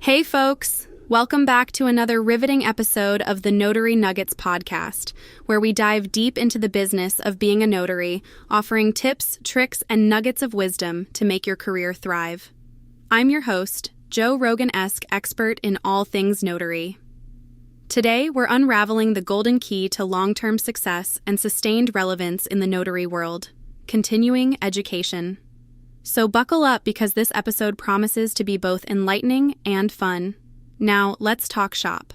Hey folks, welcome back to another riveting episode of the Notary Nuggets Podcast, where we dive deep into the business of being a notary, offering tips, tricks, and nuggets of wisdom to make your career thrive. I'm your host, Joe Rogan-esque expert in all things notary. Today, we're unraveling the golden key to long-term success and sustained relevance in the notary world: continuing education. So buckle up because this episode promises to be both enlightening and fun. Now, let's talk shop.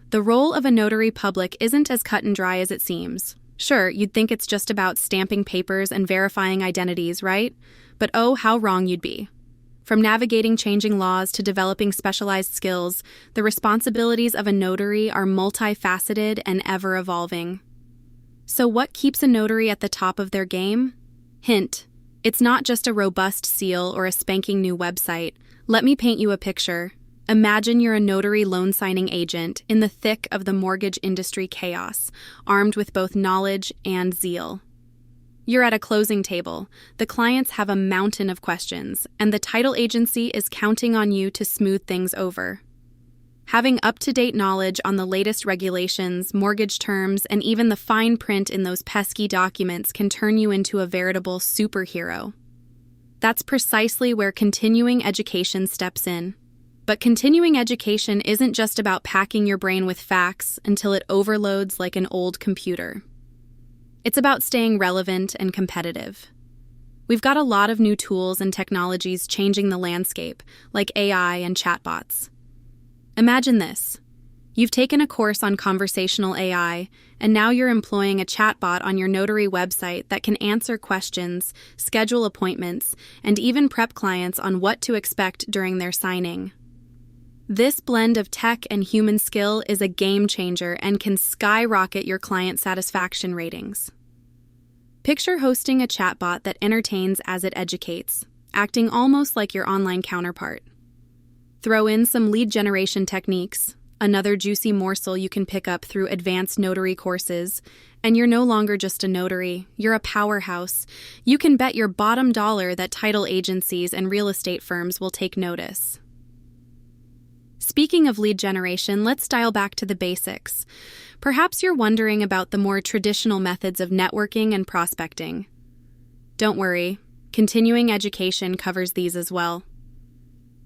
The role of a notary public isn't as cut and dry as it seems. Sure, you'd think it's just about stamping papers and verifying identities, right? But oh, how wrong you'd be. From navigating changing laws to developing specialized skills, the responsibilities of a notary are multifaceted and ever-evolving. So what keeps a notary at the top of their game? Hint: it's not just a robust seal or a spanking new website. Let me paint you a picture. Imagine you're a notary loan signing agent in the thick of the mortgage industry chaos, armed with both knowledge and zeal. You're at a closing table. The clients have a mountain of questions, and the title agency is counting on you to smooth things over. Having up-to-date knowledge on the latest regulations, mortgage terms, and even the fine print in those pesky documents can turn you into a veritable superhero. That's precisely where continuing education steps in. But continuing education isn't just about packing your brain with facts until it overloads like an old computer. It's about staying relevant and competitive. We've got a lot of new tools and technologies changing the landscape, like AI and chatbots. Imagine this. You've taken a course on conversational AI, and now you're employing a chatbot on your notary website that can answer questions, schedule appointments, and even prep clients on what to expect during their signing. This blend of tech and human skill is a game changer and can skyrocket your client satisfaction ratings. Picture hosting a chatbot that entertains as it educates, acting almost like your online counterpart. Throw in some lead generation techniques, another juicy morsel you can pick up through advanced notary courses, and you're no longer just a notary, you're a powerhouse. You can bet your bottom dollar that title agencies and real estate firms will take notice. Speaking of lead generation, let's dial back to the basics. Perhaps you're wondering about the more traditional methods of networking and prospecting. Don't worry, continuing education covers these as well.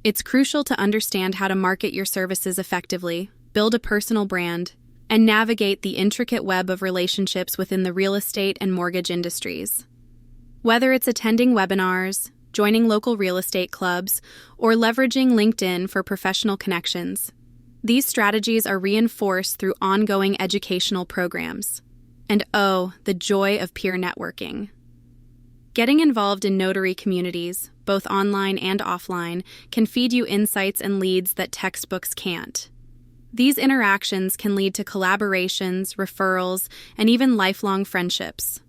It's crucial to understand how to market your services effectively, build a personal brand, and navigate the intricate web of relationships within the real estate and mortgage industries. Whether it's attending webinars, joining local real estate clubs, or leveraging LinkedIn for professional connections, these strategies are reinforced through ongoing educational programs. And oh, the joy of peer networking. Getting involved in notary communities, both online and offline, can feed you insights and leads that textbooks can't. These interactions can lead to collaborations, referrals, and even lifelong friendships.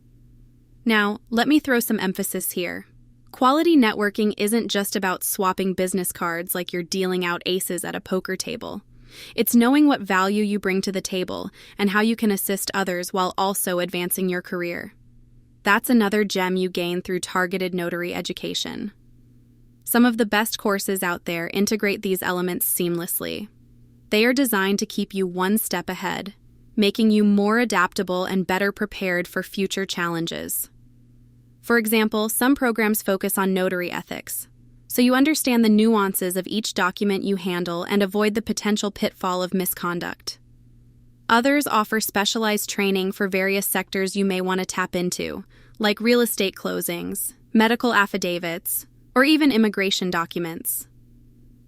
Now, let me throw some emphasis here. Quality networking isn't just about swapping business cards like you're dealing out aces at a poker table. It's knowing what value you bring to the table and how you can assist others while also advancing your career. That's another gem you gain through targeted notary education. Some of the best courses out there integrate these elements seamlessly. They are designed to keep you one step ahead, making you more adaptable and better prepared for future challenges. For example, some programs focus on notary ethics, so you understand the nuances of each document you handle and avoid the potential pitfall of misconduct. Others offer specialized training for various sectors you may want to tap into, like real estate closings, medical affidavits, or even immigration documents.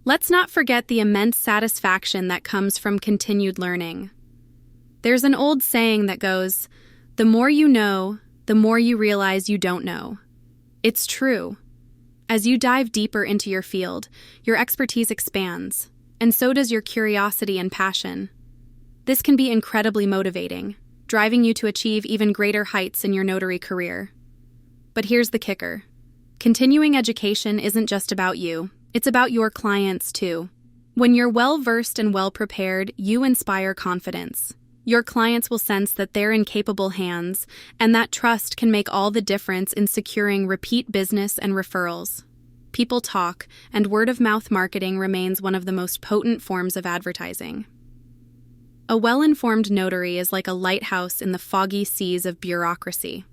Let's not forget the immense satisfaction that comes from continued learning. There's an old saying that goes, "The more you know, the more you realize you don't know." It's true. As you dive deeper into your field, your expertise expands, and so does your curiosity and passion. This can be incredibly motivating, driving you to achieve even greater heights in your notary career. But here's the kicker. Continuing education isn't just about you, it's about your clients too. When you're well-versed and well-prepared, you inspire confidence. Your clients will sense that they're in capable hands, and that trust can make all the difference in securing repeat business and referrals. People talk, and word-of-mouth marketing remains one of the most potent forms of advertising. A well-informed notary is like a lighthouse in the foggy seas of bureaucracy.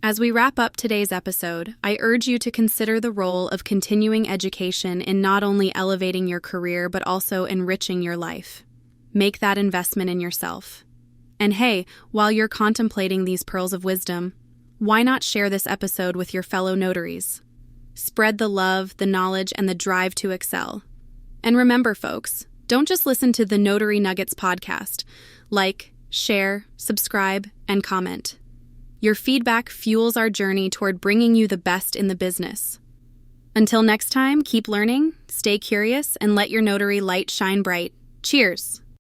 As we wrap up today's episode, I urge you to consider the role of continuing education in not only elevating your career but also enriching your life. Make that investment in yourself. And hey, while you're contemplating these pearls of wisdom, why not share this episode with your fellow notaries? Spread the love, the knowledge, and the drive to excel. And remember, folks, don't just listen to the Notary Nuggets podcast. Like, share, subscribe, and comment. Your feedback fuels our journey toward bringing you the best in the business. Until next time, keep learning, stay curious, and let your notary light shine bright. Cheers!